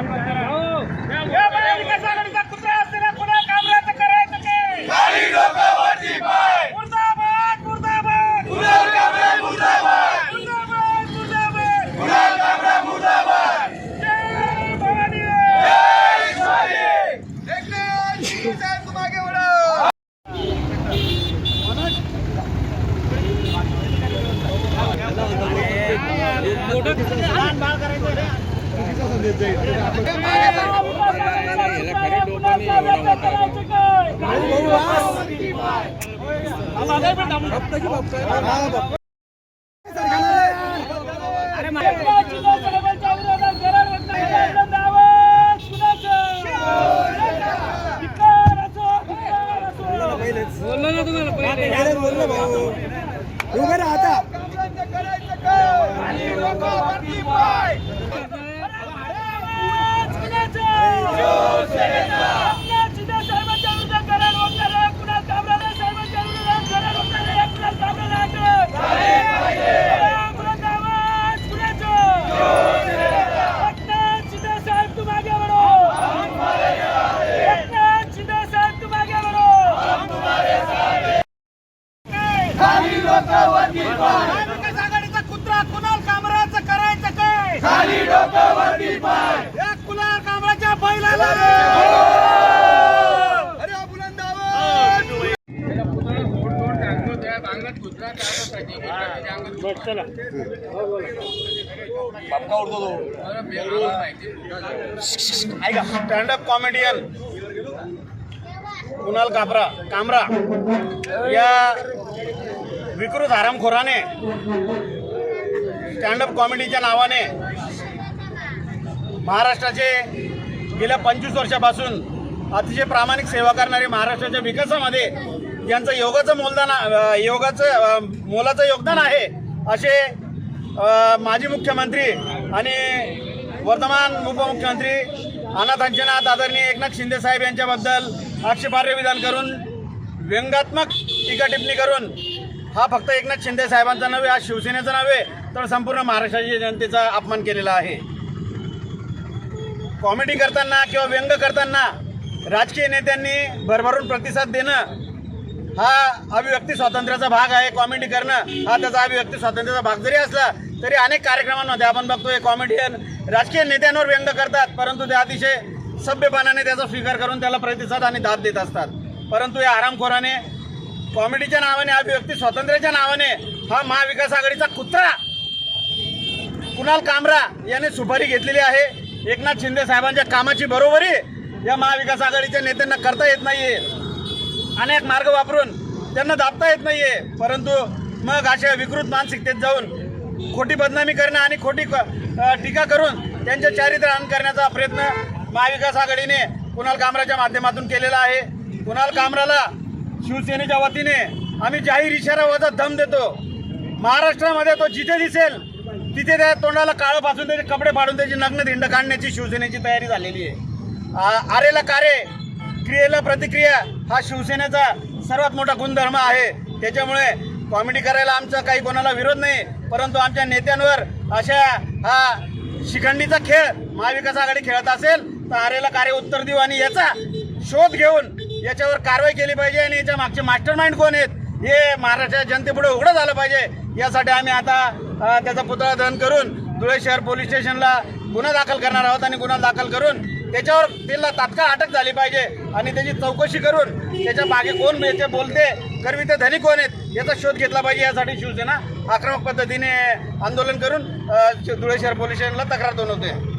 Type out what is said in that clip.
या महाविकास आघाडीचा कुत्रा असलेल्या कुणाल कामराचं करायचं काय? खाली डोकं वरती पाय. मुर्दाबाद मुर्दाबाद कुणाल कामरा मुर्दाबाद. मुर्दाबाद मुर्दाबाद कुणाल कामरा मुर्दाबाद. जय भवानी. जय शिवाजी. एकनाथ शिंदे साहेब तुम आगे बढ़ो. उभे राहा आता. खाली डोकं वरती पाय. महाविकास आघाडीचा कुत्रा कुणाल कामराचं करायचं काय? खाली डोकं वरती पाय. या कुणाल कामराच्या बैलाला अरे बुलंद आवाज. ऐका, स्टँडअप कॉमेडियन कुणाल कामरा या विकृत हरामखोराने स्टँडअप कॉमेडीच्या नावाने महाराष्ट्राचे गेल्या 25 वर्षापासून अतिशय प्रामाणिक सेवा करणारे महाराष्ट्राच्या विकासामध्ये यांचं मोलाचं योगदान आहे असे माजी मुख्यमंत्री आणि वर्तमान उपमुख्यमंत्री अनाथांचनाथ आदरणीय एकनाथ शिंदे साहेब यांच्याबद्दल आक्षेपार्ह विधान करून व्यंगात्मक टीका टिप्पणी करून हा फक्त एकनाथ शिंदे साहेबांचा नव्हे, हा शिवसेनेचा नव्हे तर संपूर्ण महाराष्ट्राच्या जनतेचा अपमान केलेला आहे. कॉमेडी करताना किंवा व्यंग करताना राजकीय नेत्यांनी भरभरून प्रतिसाद देणं हा अभिव्यक्ती स्वातंत्र्याचा भाग आहे. कॉमेडी करणं हा त्याचा अभिव्यक्ती स्वातंत्र्याचा भाग जरी असला तरी अनेक कार्यक्रमांमध्ये आपण बघतोय कॉमेडियन राजकीय नेत्यांवर व्यंग करतात, परंतु ते अतिशय सभ्यपणाने त्याचा स्वीकार करून त्याला प्रतिसाद आणि दाद देत असतात. परंतु या हरामखोराने कॉमेडीच्या नावाने अभिव्यक्ती स्वातंत्र्याच्या नावाने हा महाविकास आघाडीचा कुत्रा कुणाल कामरा याने सुपारी घेतलेली आहे. एकनाथ शिंदे साहेबांच्या कामाची बरोबरी या महाविकास आघाडीच्या नेत्यांना करता येत नाहीये. अनेक मार्ग वापरून त्यांना दाबता येत नाहीये, परंतु मग अशा विकृत मानसिकतेत जाऊन खोटी बदनामी करणं आणि खोटी टीका करून त्यांचे चारित्र्यहनन करण्याचा प्रयत्न महाविकास आघाडीने कुणाल कामराच्या माध्यमातून केलेला आहे. कुणाल कामराला शिवसेनेच्या वतीने आम्ही जाहीर इशारा वजा दम देतो. महाराष्ट्रामध्ये तो जिथे दिसेल तिथे त्या तोंडाला काळं पासून त्याचे कपडे फाडून त्याची नग्न धिंड काढण्याची शिवसेनेची तयारी झालेली आहे. आरेला कार्य, क्रियेला प्रतिक्रिया हा शिवसेनेचा सर्वात मोठा गुणधर्म आहे. त्याच्यामुळे कॉमेडी करायला आमचा काही कोणाला विरोध नाही, परंतु आमच्या नेत्यांवर अशा हा शिखंडीचा खेळ महाविकास आघाडी खेळत असेल तर आरेला कार्य उत्तर देऊ आणि याचा शोध घेऊन याच्यावर कारवाई केली पाहिजे आणि याच्या मागचे मास्टरमाइंड कोण आहेत हे महाराष्ट्राच्या जनतेपुढे उघडं झालं पाहिजे. यासाठी आम्ही आता त्याचा पुतळा दहन करून धुळे शहर पोलीस स्टेशनला गुन्हा दाखल करणार आहोत आणि गुन्हा दाखल करून त्याच्यावर त्याला तात्काळ अटक झाली पाहिजे आणि त्याची चौकशी करून त्याच्या मागे कोण याचे बोलते करविते धनी कोण आहेत याचा शोध घेतला पाहिजे. यासाठी शिवसेना आक्रमक पद्धतीने आंदोलन करून धुळे शहर पोलीस स्टेशनला तक्रार नोंदवते.